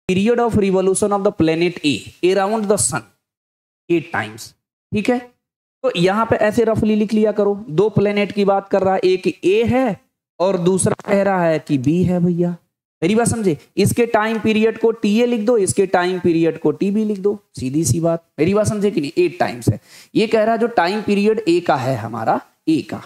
Period of revolution of the planet a around the sun 8 times. ठीक है, तो यहां पे ऐसे रफली लिख लिया करो, दो प्लेनेट की बात कर रहा है, एक ए है और दूसरा कह रहा है कि बी है। भैया मेरी बात समझे, इसके टाइम पीरियड को टी ए लिख दो, इसके टाइम पीरियड को टी बी लिख दो, सीधी सी बात। मेरी बात समझे कि नहीं, 8 टाइम्स है। ये कह रहा है जो टाइम पीरियड ए का है, हमारा ए का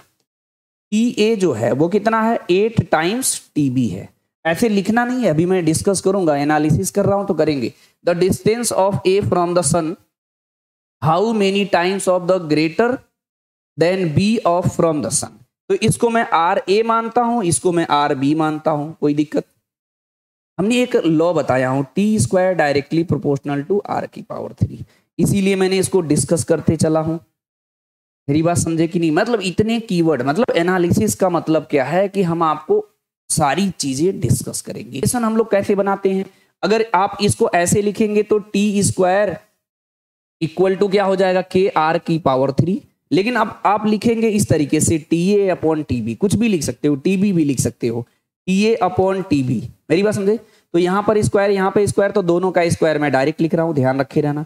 टी ए जो है वो कितना है, 8 टाइम्स टी बी है। ऐसे लिखना नहीं है, अभी मैं डिस्कस करूंगा, एनालिसिस कर रहा हूं तो करेंगे। The distance of A from the sun, how many times of the greater than B of from the sun. तो इसको मैं आर ए मानता हूं, इसको मैं आर बी मानता हूं, कोई दिक्कत। हमने एक लॉ बताया हूं, t square directly proportional to r की पावर 3, इसीलिए मैंने इसको डिस्कस करते चला हूं। मेरी बात समझे कि नहीं, मतलब इतने कीवर्ड, मतलब एनालिसिस का मतलब क्या है कि हम आपको सारी चीजें डिस्कस करेंगे। इक्वेशन हम लोग कैसे बनाते हैं, अगर आप इसको ऐसे लिखेंगे तो टी स्क्वायर इक्वल टू क्या हो जाएगा, के आर की पावर 3। लेकिन अब आप लिखेंगे इस तरीके से, t a upon t b, कुछ भी लिख सकते हो, टी बी भी लिख सकते हो, t a upon t b. मेरी बात समझे, तो यहां पर स्क्वायर, यहां पर स्क्वायर, तो दोनों का स्क्वायर मैं डायरेक्ट लिख रहा हूं, ध्यान रखे रहना।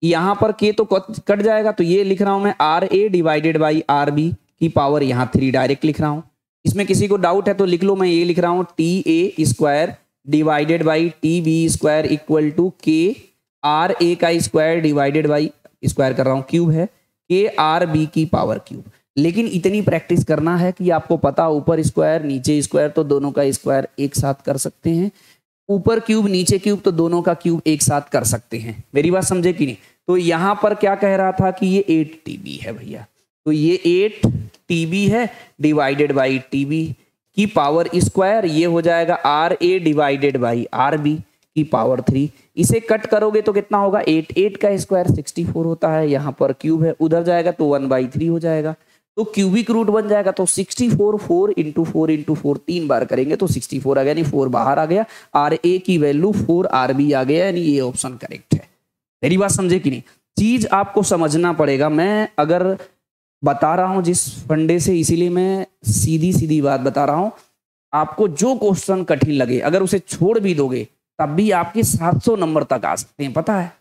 यहां पर के तो कट जाएगा, तो ये लिख रहा हूं मैं r a divided by r b की पावर यहां 3 डायरेक्ट लिख रहा हूं। इसमें किसी को डाउट है तो लिख लो, मैं ये लिख रहा हूं t a square divided by t b square equal to k r a का स्क्वायर डिवाइडेड बाई, स्क्वायर कर रहा हूं, क्यूब है, के आर बी की पावर क्यूब। लेकिन इतनी प्रैक्टिस करना है कि आपको पता, ऊपर स्क्वायर नीचे स्क्वायर तो दोनों का स्क्वायर एक साथ कर सकते हैं, ऊपर क्यूब नीचे क्यूब तो दोनों का क्यूब एक साथ कर सकते हैं। मेरी बात समझे कि नहीं। तो यहां पर क्या कह रहा था कि ये 8 टीबी है भैया, तो ये 8 टीबी है डिवाइडेड बाई टीबी की पावर स्क्वायर, ये हो जाएगा r a divided by r b की पावर 3। इसे कट करोगे तो कितना होगा, 8 का स्क्वायर 64 होता है, यहाँ पर क्यूब है, उधर जाएगा तो 1/3 हो जाएगा, तो क्यूबिक रूट बन जाएगा। तो 64 4 इंटू 4 इंटू 4 3 बार करेंगे तो 64 आ गया, यानी 4 बाहर आ गया, आर ए की वैल्यू 4 आर बी आ गया, यानी ये ऑप्शन करेक्ट है। मेरी बात समझे कि नहीं, चीज आपको समझना पड़ेगा। मैं अगर बता रहा हूं जिस फंडे से, इसीलिए मैं सीधी सीधी बात बता रहा हूं। आपको जो क्वेश्चन कठिन लगे, अगर उसे छोड़ भी दोगे तब भी आपके 700 नंबर तक आ सकते हैं, पता है।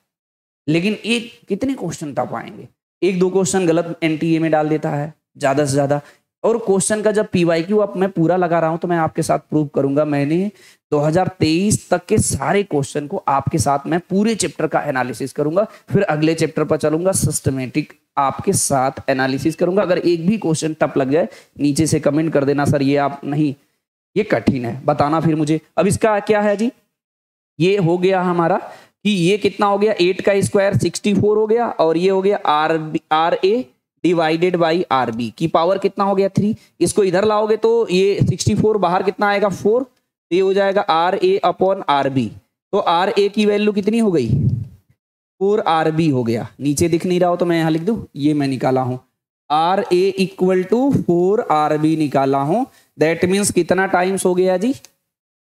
लेकिन एक कितने क्वेश्चन टफ आएंगे, 1-2 क्वेश्चन गलत एनटीए में डाल देता है ज्यादा से ज्यादा। और क्वेश्चन का जब पीवाईक्यू अब मैं पूरा लगा रहा हूं तो मैं आपके साथ प्रूव करूंगा। मैंने 2023 तक के सारे क्वेश्चन को आपके साथ मैं पूरे चैप्टर का एनालिसिस करूंगा, फिर अगले चैप्टर पर चलूंगा, सिस्टमेटिक आपके साथ एनालिसिस करूंगा। अगर एक भी क्वेश्चन टफ लग जाए नीचे से कमेंट कर देना, सर ये आप नहीं, ये कठिन है, बताना फिर मुझे। अब इसका क्या है जी, ये हो गया हमारा कि ये कितना हो गया, 8 का स्क्वायर 64 हो गया, और ये हो गया r a divided by r b की पावर कितना हो गया 3। इसको इधर लाओगे तो ये 64 बाहर कितना आएगा 4, ये हो जाएगा r a upon r b. तो आर ए की वैल्यू कितनी हो गई, 4 आर बी हो गया। नीचे दिख नहीं रहा हो तो मैं यहां लिख दूं, ये मैं निकाला हूं, r a equal to 4 r b निकाला हूं। दैट मीन्स कितना टाइम्स हो गया जी,